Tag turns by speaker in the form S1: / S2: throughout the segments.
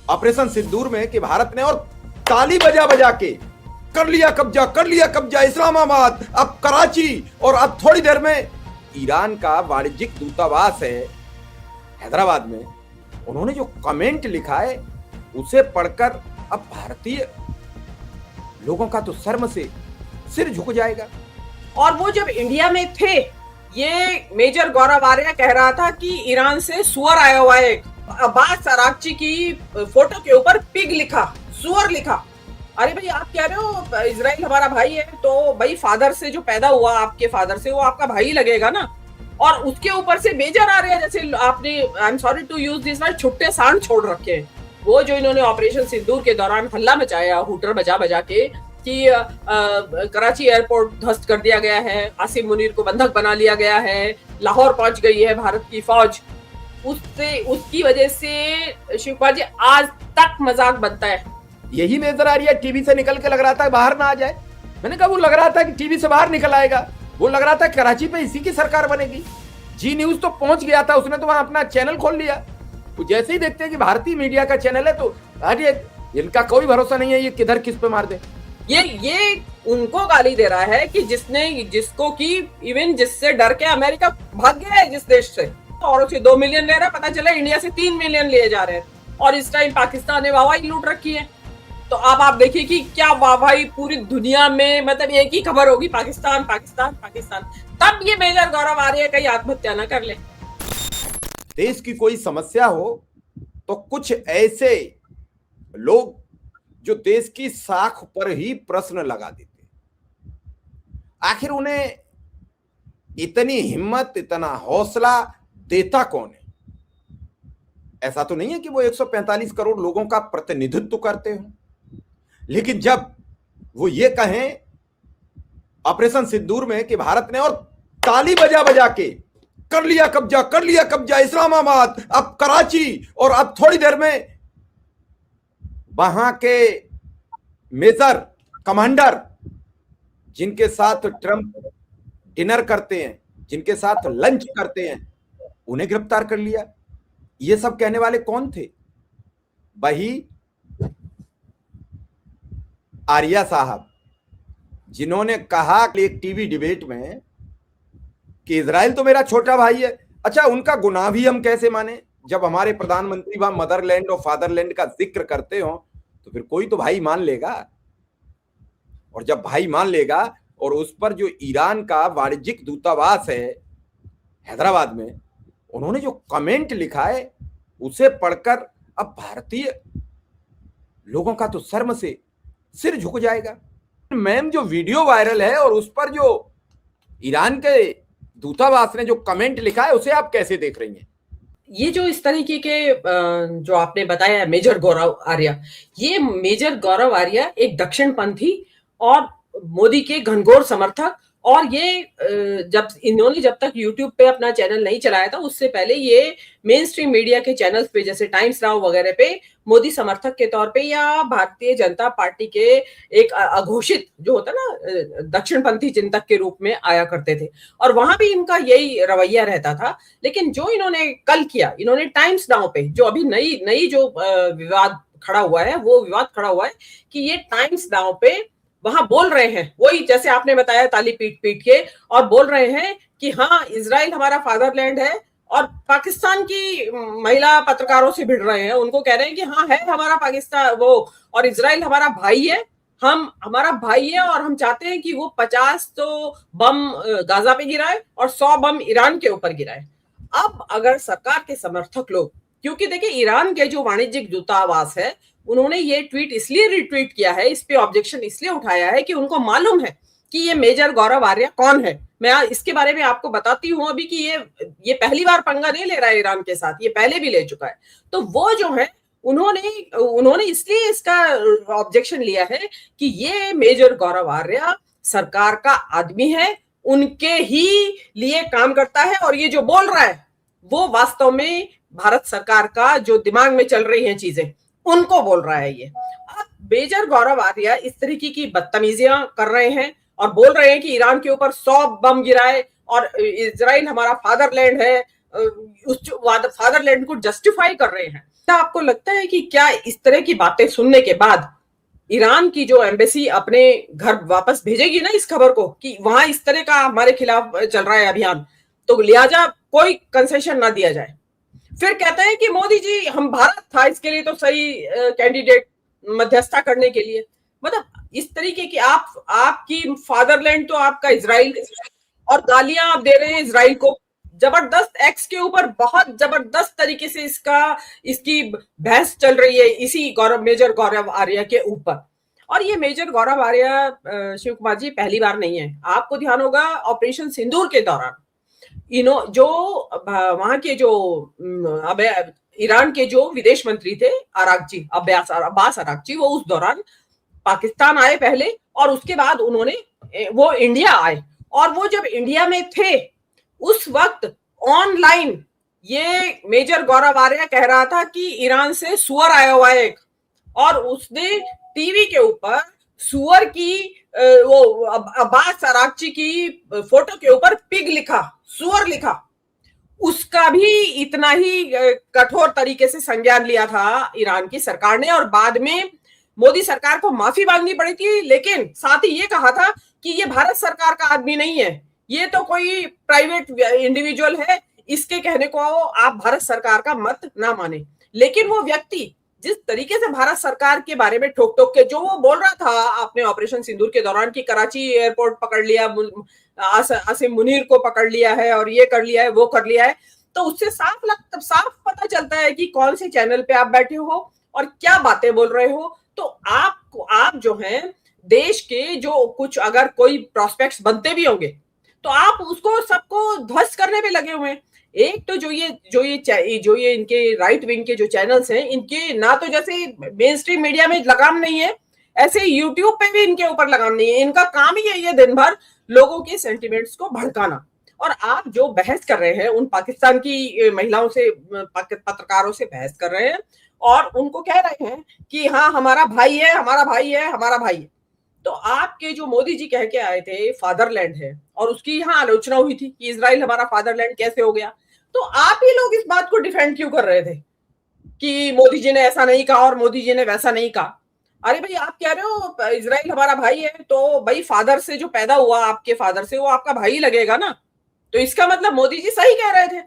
S1: Operation सिंदूर में कि भारत ने और ताली बजा बजा के कर लिया कब्जा इस्लामाबाद, अब कराची, और अब थोड़ी देर में ईरान का वाणिज्यिक दूतावास है हैदराबाद में। उन्होंने जो कमेंट लिखा है उसे पढ़कर अब भारतीय लोगों का तो शर्म से सिर झुक जाएगा।
S2: और वो जब इंडिया में थे, ये मेजर गौरव आर्या कह रहा था कि ईरान से सुअर आया हुआ है। अब्बास अरागची की फोटो के ऊपर पिग लिखा, सुअर लिखा। अरे भाई, आप कह रहे हो इजराइल हमारा भाई है, तो भाई फादर से जो पैदा हुआ आपके फादर से, वो आपका भाई लगेगा ना। और उसके ऊपर से मेजर आर्या, जैसे आपने, I am sorry to use this word, छुट्टे सांड छोड़ रखे हैं। वो जो इन्होंने ऑपरेशन सिंदूर के दौरान हल्ला मचाया हुटर बजा बजा के कि कराची एयरपोर्ट ध्वस्त कर दिया गया है, आसिम मुनीर को बंधक बना लिया गया है, लाहौर पहुंच गई है भारत की फौज, उसकी वजह से शिवपाल जी आज तक मजाक बनता है।
S1: यही नजर आ रही है। टीवी से निकल के लग रहा था बाहर ना आ जाए। मैंने कहा वो लग रहा था कि टीवी से बाहर निकल आएगा, वो लग रहा था कराची पे इसी की सरकार बनेगी। जी न्यूज तो पहुंच गया था, उसने तो वहां अपना चैनल खोल लिया। तो जैसे ही देखते हैं कि भारतीय मीडिया का चैनल है तो अरे इनका कोई भरोसा नहीं है, ये किधर किस पे मार दे।
S2: ये उनको गाली दे रहा है कि जिसको कि इवन जिससे डर के अमेरिका भाग गया है जिस देश से, और उसे 2 मिलियन ले रहा है, पता चला इंडिया से 3 मिलियन लिए जा रहे हैं। और इस टाइम पाकिस्तान ने वाहवाही लूट रखी है। तो अब आप देखिए कि क्या वाहवाही पूरी दुनिया में, मतलब एक ही खबर होगी, पाकिस्तान पाकिस्तान पाकिस्तान। तब ये मेजर गौरव आर्या कहीं आत्महत्या न कर ले।
S1: देश की कोई समस्या हो तो कुछ ऐसे लोग जो देश की साख पर ही प्रश्न लगा देते, आखिर उन्हें इतनी हिम्मत, इतना हौसला देता कौन है? ऐसा तो नहीं है कि वो 145 करोड़ लोगों का प्रतिनिधित्व करते हो, लेकिन जब वो ये कहें ऑपरेशन सिंदूर में कि भारत ने और ताली बजा बजा के कर लिया कब्जा इस्लामाबाद, अब कराची, और अब थोड़ी देर में वहां के मेजर कमांडर जिनके साथ ट्रंप डिनर करते हैं, जिनके साथ लंच करते हैं, उन्हें गिरफ्तार कर लिया। ये सब कहने वाले कौन थे? वही आर्या साहब, जिन्होंने कहा कि एक टीवी डिबेट में कि इजराइल तो मेरा छोटा भाई है। अच्छा, उनका गुनाह भी हम कैसे माने? जब हमारे प्रधानमंत्री वहां मदरलैंड और फादरलैंड का जिक्र करते हो तो फिर कोई तो भाई मान लेगा। और जब भाई मान लेगा, और उस पर जो ईरान का वाणिज्यिक दूतावास है हैदराबाद में, उन्होंने जो कमेंट लिखा है उसे पढ़कर अब भारतीय लोगों का तो शर्म से सिर झुक जाएगा। मैम, जो वीडियो वायरल है और उस पर जो ईरान के दूतावास ने जो कमेंट लिखा है उसे आप कैसे देख रही हैं?
S2: ये जो इस तरीके के जो आपने बताया मेजर गौरव आर्या, ये मेजर गौरव आर्या एक दक्षिणपंथी और मोदी के घनघोर समर्थक, और ये जब तक यूट्यूब पे अपना चैनल नहीं चलाया था, उससे पहले ये मेन स्ट्रीम मीडिया के चैनल्स पे जैसे टाइम्स नाउ वगैरह पे मोदी समर्थक के तौर पे या भारतीय जनता पार्टी के एक अघोषित जो होता ना दक्षिणपंथी चिंतक के रूप में आया करते थे, और वहां भी इनका यही रवैया रहता था। लेकिन जो इन्होंने कल किया, इन्होंने टाइम्स नाउ पे जो अभी नई जो विवाद खड़ा हुआ है, वो विवाद खड़ा हुआ है कि ये टाइम्स नाउ पे वहां बोल रहे हैं, वही जैसे आपने बताया ताली पीट पीट के, और बोल रहे हैं कि हाँ इजराइल हमारा फादरलैंड है, और पाकिस्तान की महिला पत्रकारों से भिड़ रहे हैं, उनको कह रहे हैं कि हाँ है हमारा पाकिस्तान वो, और इजराइल हमारा भाई है, हमारा भाई है, और हम चाहते हैं कि वो 50 तो बम गाजा पे गिराए और 100 बम ईरान के ऊपर गिराए। अब अगर सरकार के समर्थक लोग, क्योंकि देखिए ईरान के जो वाणिज्यिक दूतावास है, उन्होंने ये ट्वीट इसलिए रिट्वीट किया है, इस पे ऑब्जेक्शन इसलिए उठाया है कि उनको मालूम है कि ये मेजर गौरव आर्या कौन है। मैं इसके बारे में आपको बताती हूं अभी कि ये पहली बार पंगा नहीं ले रहा है ईरान के साथ, ये पहले भी ले चुका है। तो वो जो है उन्होंने इसलिए इसका ऑब्जेक्शन लिया है कि ये मेजर गौरव आर्या सरकार का आदमी है, उनके ही लिए काम करता है, और ये जो बोल रहा है वो वास्तव में भारत सरकार का जो दिमाग में चल रही हैं चीजें उनको बोल रहा है। ये अब मेजर गौरव आर्या इस तरीके की बदतमीजियां कर रहे हैं और बोल रहे हैं कि ईरान के ऊपर 100 बम गिराए और इजराइल हमारा फादरलैंड है, उस फादरलैंड को जस्टिफाई कर रहे हैं। आपको लगता है कि क्या इस तरह की बातें सुनने के बाद ईरान की जो एम्बेसी अपने घर वापस भेजेगी ना इस खबर को कि वहां इस तरह का हमारे खिलाफ चल रहा है अभियान, तो लिहाजा कोई कंसेशन ना दिया जाए? फिर कहते हैं कि मोदी जी, हम भारत था इसके लिए तो सही कैंडिडेट मध्यस्थता करने के लिए। मतलब इस तरीके की आपकी फादरलैंड तो आपका इजराइल, और गालियां आप दे रहे हैं इजराइल को। जबरदस्त एक्स के ऊपर बहुत जबरदस्त तरीके से इसकी बहस चल रही है इसी मेजर गौरव आर्या के ऊपर। और ये मेजर गौरव आर्या, शिव कुमार जी, पहली बार नहीं है। आपको ध्यान होगा ऑपरेशन सिंदूर के दौरान जो वहां के जो अब ईरान के जो विदेश मंत्री थे, अरागची, अब्बास अरागची, वो उस दौरान पाकिस्तान आए पहले, और उसके बाद वो इंडिया आए। और वो जब इंडिया में थे उस वक्त ऑनलाइन ये मेजर गौरव आर्या कह रहा था कि ईरान से सुअर आया हुआ है एक, और उसने टीवी के ऊपर सुअर की वो अब्बास अरागची की फोटो के ऊपर पिग लिखा, सुअर लिखा। उसका भी इतना ही कठोर तरीके से संज्ञान लिया था ईरान की सरकार ने, और बाद में मोदी सरकार को माफी मांगनी पड़ी थी, लेकिन साथ ही ये कहा था कि ये भारत सरकार का आदमी नहीं है, ये तो कोई प्राइवेट इंडिविजुअल है, इसके कहने को आप भारत सरकार का मत ना माने। लेकिन वो व्यक्ति जिस तरीके से भारत सरकार के बारे में ठोक ठोक के जो वो बोल रहा था आपने ऑपरेशन सिंदूर के दौरान कि कराची एयरपोर्ट पकड़ लिया, आसिम मुनीर को पकड़ लिया है, और ये कर लिया है, वो कर लिया है, तो उससे साफ पता चलता है कि कौन से चैनल पे आप बैठे हो और क्या बातें बोल रहे हो। तो आप जो हैं देश के जो कुछ अगर कोई प्रोस्पेक्ट्स बनते भी होंगे तो आप उसको सबको ध्वस्त करने में लगे हुए हैं। एक तो जो ये इनके राइट विंग के जो चैनल्स हैं, इनके ना तो जैसे मेन स्ट्रीम मीडिया में लगाम नहीं है, ऐसे यूट्यूब पे भी इनके ऊपर लगाम नहीं है। इनका काम ही है ये दिन भर लोगों के सेंटिमेंट्स को भड़काना। और आप जो बहस कर रहे हैं उन पाकिस्तान की महिलाओं से, पत्रकारों से बहस कर रहे हैं और उनको कह रहे हैं कि हाँ हमारा भाई है, हमारा भाई है, हमारा भाई है। तो आपके जो मोदी जी कह के आए थे फादरलैंड है, और उसकी यहाँ आलोचना हुई थी कि इजराइल हमारा फादरलैंड कैसे हो गया, तो आप ही लोग इस बात को डिफेंड क्यों कर रहे थे कि मोदी जी ने ऐसा नहीं कहा और मोदी जी ने वैसा नहीं कहा? अरे भाई, आप कह रहे हो इजराइल हमारा भाई है, तो भाई फादर से जो पैदा हुआ आपके फादर से, वो आपका भाई लगेगा ना। तो इसका मतलब मोदी जी सही कह रहे थे।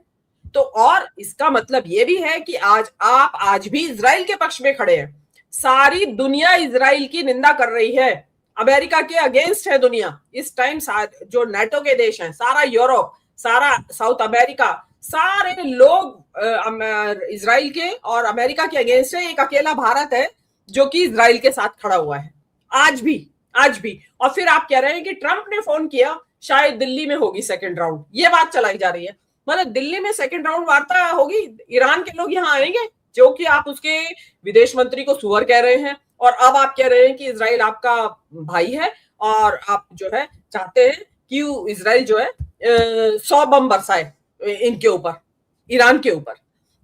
S2: तो और इसका मतलब ये भी है कि आप आज भी इजराइल के पक्ष में खड़े हैं। सारी दुनिया इजराइल की निंदा कर रही है, अमेरिका के अगेंस्ट है दुनिया इस टाइम। जो नाटो के देश हैं, सारा यूरोप, सारा साउथ अमेरिका, सारे लोग इजराइल के और अमेरिका के अगेंस्ट है। एक अकेला भारत है जो कि इजराइल के साथ खड़ा हुआ है आज भी। और फिर आप कह रहे हैं कि ट्रंप ने फोन किया, शायद दिल्ली में होगी सेकंड राउंड, ये बात चलाई जा रही है। मतलब दिल्ली में सेकंड राउंड वार्ता होगी, ईरान के लोग यहाँ आएंगे, जो कि आप उसके विदेश मंत्री को सुअर कह रहे हैं, और अब आप कह रहे हैं कि इजराइल आपका भाई है, और आप जो है चाहते हैं कि इजराइल जो है 100 बम बरसाए इनके ऊपर, ईरान के ऊपर।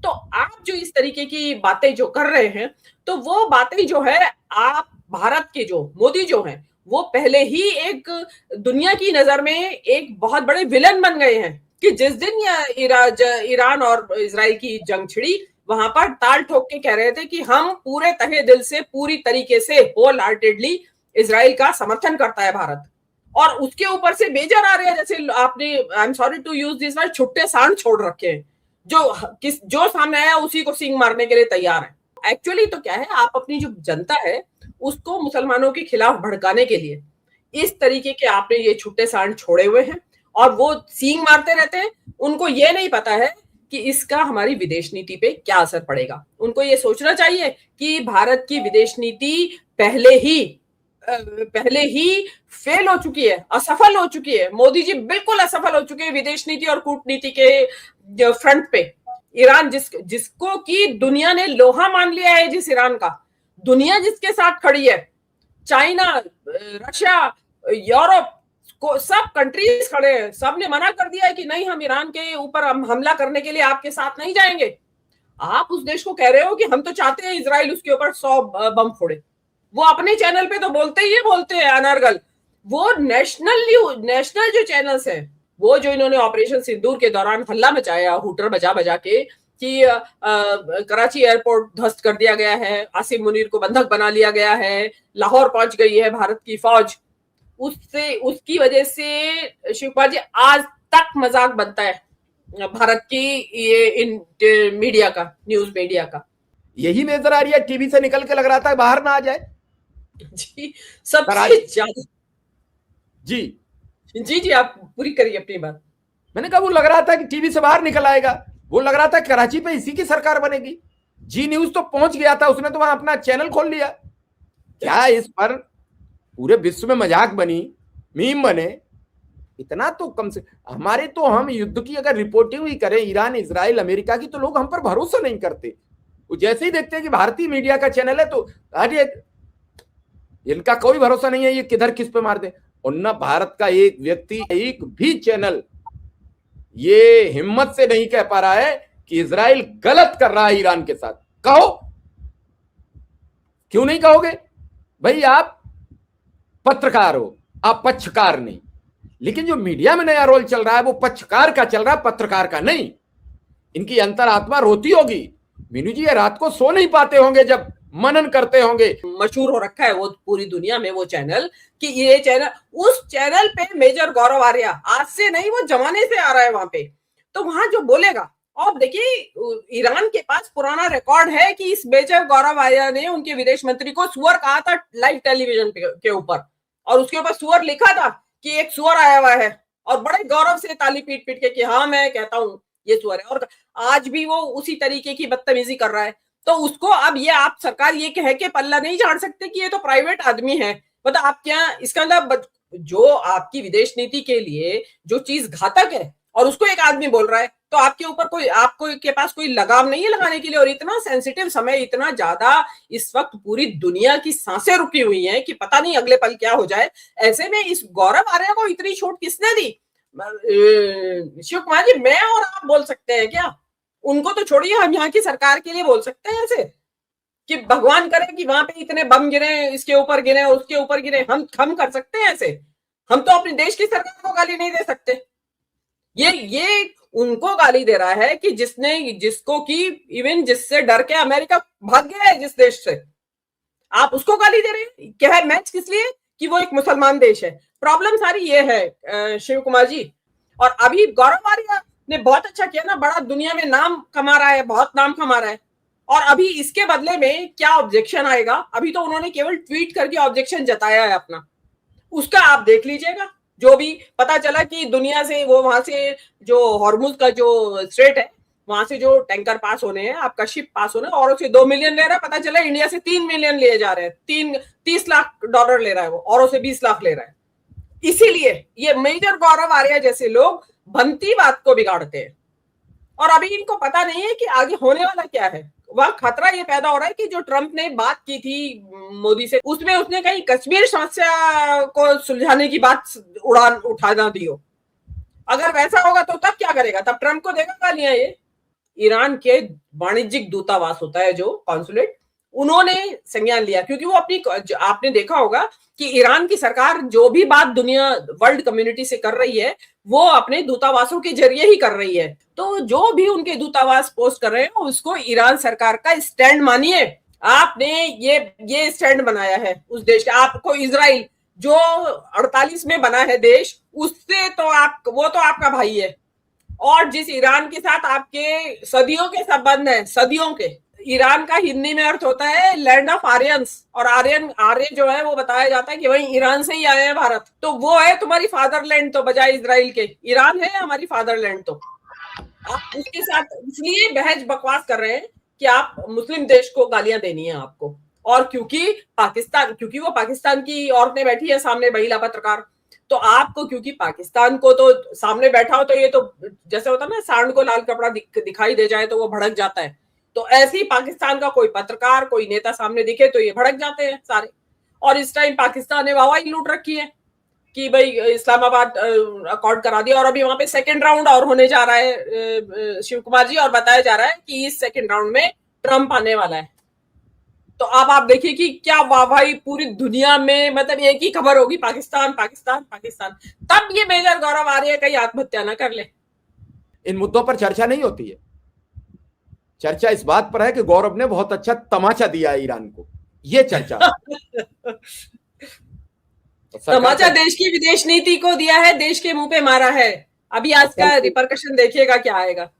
S2: तो आप जो इस तरीके की बातें जो कर रहे हैं, तो वो बातें जो है, आप भारत के जो मोदी जो हैं, वो पहले ही एक दुनिया की नजर में एक बहुत बड़े विलन बन गए हैं कि जिस दिन ईरान और इजराइल की जंग छिड़ी, वहां पर ताल ठोक के कह रहे थे कि हम पूरे तहे दिल से, पूरी तरीके से, होल हार्टेडली इजराइल का समर्थन करता है भारत। और उसके ऊपर से मेजर आ रहे हैं, जैसे आपने, I am sorry to use this word, छुट्टे सांड छोड़ रखे हैं, जो सामने आया उसी को सींग मारने के लिए तैयार है। एक्चुअली तो क्या है, आप अपनी जो जनता है उसको मुसलमानों के खिलाफ भड़काने के लिए इस तरीके के आपने ये छुट्टे सांड छोड़े हुए हैं, और वो सींग मारते रहते हैं। उनको ये नहीं पता है कि इसका हमारी विदेश नीति पे क्या असर पड़ेगा। उनको ये सोचना चाहिए कि भारत की विदेश नीति पहले ही फेल हो चुकी है, असफल हो चुकी है। मोदी जी बिल्कुल असफल हो चुके हैं विदेश नीति और कूटनीति के फ्रंट पे। ईरान जिसको कि दुनिया ने लोहा मान लिया है, जिस ईरान का दुनिया जिसके साथ खड़ी है, चाइना, रशिया, यूरोप को, सब कंट्रीज खड़े हैं, सब ने मना कर दिया है कि नहीं, हम ईरान के ऊपर हमला करने के लिए आपके साथ नहीं जाएंगे। आप उस देश को कह रहे हो कि हम तो चाहते हैं इजराइल उसके ऊपर 100 बम फोड़े। वो अपने चैनल पे तो बोलते हैं अनर्गल। वो नेशनल जो चैनल्स हैं, वो जो इन्होंने ऑपरेशन सिंदूर के दौरान हल्ला मचाया, हुटर बजा बजा के, कि कराची एयरपोर्ट ध्वस्त कर दिया गया है, आसिम मुनीर को बंधक बना लिया गया है, लाहौर पहुंच गई है भारत की फौज, उससे उसकी वजह से शिव कुमार जी आज तक मजाक बनता है भारत की ये इन मीडिया का, न्यूज मीडिया का।
S1: यही नजर आ रही है, टीवी से निकल के लग रहा था बाहर ना आ जाए।
S2: जी सबसे
S1: कराची
S2: ज्यादा।
S1: जी
S2: जी जी आप पूरी करिए अपनी बात।
S1: मैंने कहा वो लग रहा था कि टीवी से बाहर निकल आएगा, वो लग रहा था कराची पे इसी की सरकार बनेगी। जी न्यूज तो पहुंच गया था, उसने तो वहां अपना चैनल खोल लिया। क्या इस पर पूरे विश्व में मजाक बनी, मीम बने, इतना तो कम से हमारे तो हम युद्ध की अगर रिपोर्टिंग ही करें ईरान इजराइल अमेरिका की, तो लोग हम पर भरोसा नहीं करते। वो जैसे ही देखते हैं कि भारतीय मीडिया का चैनल है तो अरे इनका कोई भरोसा नहीं है, ये किधर किस पे मार दे। और न भारत का एक व्यक्ति, एक भी चैनल ये हिम्मत से नहीं कह पा रहा है कि इजराइल गलत कर रहा है ईरान के साथ। कहो, क्यों नहीं कहोगे भाई? आप पत्रकार हो, आप पक्षकार नहीं। लेकिन जो मीडिया में नया रोल चल रहा है वो पक्षकार का चल रहा है, पत्रकार का नहीं। इनकी अंतरात्मा रोती होगी। मीनू जी ये रात को सो नहीं पाते होंगे जब मनन करते होंगे।
S2: मशहूर हो रखा है वो पूरी दुनिया में वो चैनल, कि ये चैनल, उस चैनल पे मेजर गौरव आर्या आज से नहीं वो जमाने से आ रहा है वहां पे, तो वहां जो बोलेगा। और देखिए ईरान के पास पुराना रिकॉर्ड है कि इस मेजर गौरव आर्या ने उनके विदेश मंत्री को सुअर कहा था लाइव टेलीविजन के ऊपर, और उसके ऊपर सुअर लिखा था कि एक सुअर आया हुआ है, और बड़े गौरव से ताली पीट पीट के कि हाँ मैं कहता हूँ ये सुअर है। और आज भी वो उसी तरीके की बदतमीजी कर रहा है। तो उसको अब ये आप सरकार ये कह के पल्ला नहीं झाड़ सकते कि ये तो प्राइवेट आदमी है। मतलब आप क्या इसका मतलब, जो आपकी विदेश नीति के लिए जो चीज घातक है और उसको एक आदमी बोल रहा है, तो आपके ऊपर कोई, आपको के पास कोई लगाम नहीं है लगाने के लिए। और इतना सेंसिटिव समय, इतना ज्यादा इस वक्त पूरी दुनिया की सांसें रुकी हुई हैं कि पता नहीं अगले पल क्या हो जाए। ऐसे में इस गौरव आर्या को इतनी छूट किसने दी? शिव कुमार जी मैं और आप बोल सकते हैं क्या? उनको तो छोड़िए, हम यहाँ की सरकार के लिए बोल सकते हैं ऐसे कि भगवान करे कि वहां पे इतने बम गिरे, इसके ऊपर गिरे, उसके ऊपर गिरे। हम कर सकते हैं ऐसे? हम तो अपने देश की सरकार को गाली नहीं दे सकते। ये उनको गाली दे रहा है कि जिसको कि इवन जिससे डर के अमेरिका भाग गया है जिस देश से, आप उसको गाली दे रहे हैं। क्या है मैच किस लिए? कि वो एक मुसलमान देश है। प्रॉब्लम सारी ये है शिव कुमार जी। और अभी गौरव आर्या ने बहुत अच्छा किया ना, बड़ा दुनिया में नाम कमा रहा है, बहुत नाम कमा रहा है। और अभी इसके बदले में क्या ऑब्जेक्शन आएगा? अभी तो उन्होंने केवल ट्वीट करके ऑब्जेक्शन जताया है अपना, उसका आप देख लीजिएगा। जो भी पता चला कि दुनिया से वो वहां से जो हॉर्मुज का जो स्ट्रेट है वहां से जो टैंकर पास होने हैं, आपका शिप पास होने, और उसे 2 मिलियन ले रहा है, पता चला इंडिया से 3 मिलियन लिए जा रहे हैं। 30 लाख डॉलर ले रहा है वो, और उसे 20 लाख ले रहा है। इसीलिए ये मेजर गौरव आर्या जैसे लोग बनती बात को बिगाड़ते हैं। और अभी इनको पता नहीं है कि आगे होने वाला क्या है। वह खतरा ये पैदा हो रहा है कि जो ट्रंप ने बात की थी मोदी से, उसमें उसने कहीं कश्मीर समस्या को सुलझाने की बात उड़ान उठाना दी हो। अगर वैसा होगा तो तब क्या करेगा? तब ट्रंप को देगा गालियां ये। ईरान के वाणिज्यिक दूतावास होता है जो कॉन्सुलेट, उन्होंने संज्ञान लिया, क्योंकि वो अपनी, आपने देखा होगा कि ईरान की सरकार जो भी बात दुनिया वर्ल्ड कम्युनिटी से कर रही है वो अपने दूतावासों के जरिए ही कर रही है। तो जो भी उनके दूतावास पोस्ट कर रहे हैं उसको ईरान सरकार का स्टैंड मानिए। आपने ये स्टैंड बनाया है उस देश का। आपको इजराइल जो 48 में बना है देश, उससे तो आप, वो तो आपका भाई है। और जिस ईरान के साथ आपके सदियों के संबंध है, सदियों के, ईरान का हिंदी में अर्थ होता है लैंड ऑफ आर्यंस, और आर्य जो है वो बताया जाता है कि वही ईरान से ही आए हैं भारत। तो वो है तुम्हारी फादरलैंड, तो बजाय इजराइल के ईरान है हमारी फादरलैंड। तो आप उसके साथ इसलिए बहस बकवास कर रहे हैं कि आप मुस्लिम देश को गालियां देनी है आपको। और क्योंकि वो पाकिस्तान की औरतें बैठी है सामने, महिला पत्रकार, तो आपको, क्योंकि पाकिस्तान को तो सामने बैठा हो तो ये तो जैसे होता है ना, सांड को लाल कपड़ा दिखाई दे जाए तो वो भड़क जाता है। तो ऐसे ही पाकिस्तान का कोई पत्रकार, कोई नेता सामने दिखे तो ये भड़क जाते हैं सारे। और इस टाइम पाकिस्तान ने वाहवाही लूट रखी है कि भाई इस्लामाबाद अकॉर्ड करा दिया, और अभी वहां पे सेकंड राउंड और होने जा रहा है शिव कुमार जी, और बताया जा रहा है कि इस सेकंड राउंड में ट्रंप आने वाला है। तो अब आप देखिए कि क्या वाहवाही पूरी दुनिया में, मतलब एक ही खबर होगी, पाकिस्तान पाकिस्तान पाकिस्तान। तब ये मेजर गौरव आर्या कहीं आत्महत्या ना कर ले।
S1: इन मुद्दों पर चर्चा नहीं होती है। चर्चा इस बात पर है कि गौरव ने बहुत अच्छा तमाचा दिया है ईरान को, ये चर्चा है। तो सरकार
S2: तमाचा
S1: का
S2: देश की विदेश नीति को दिया है, देश के मुंह पे मारा है। अभी आज का
S1: असल
S2: रिपरकशन देखिएगा क्या आएगा।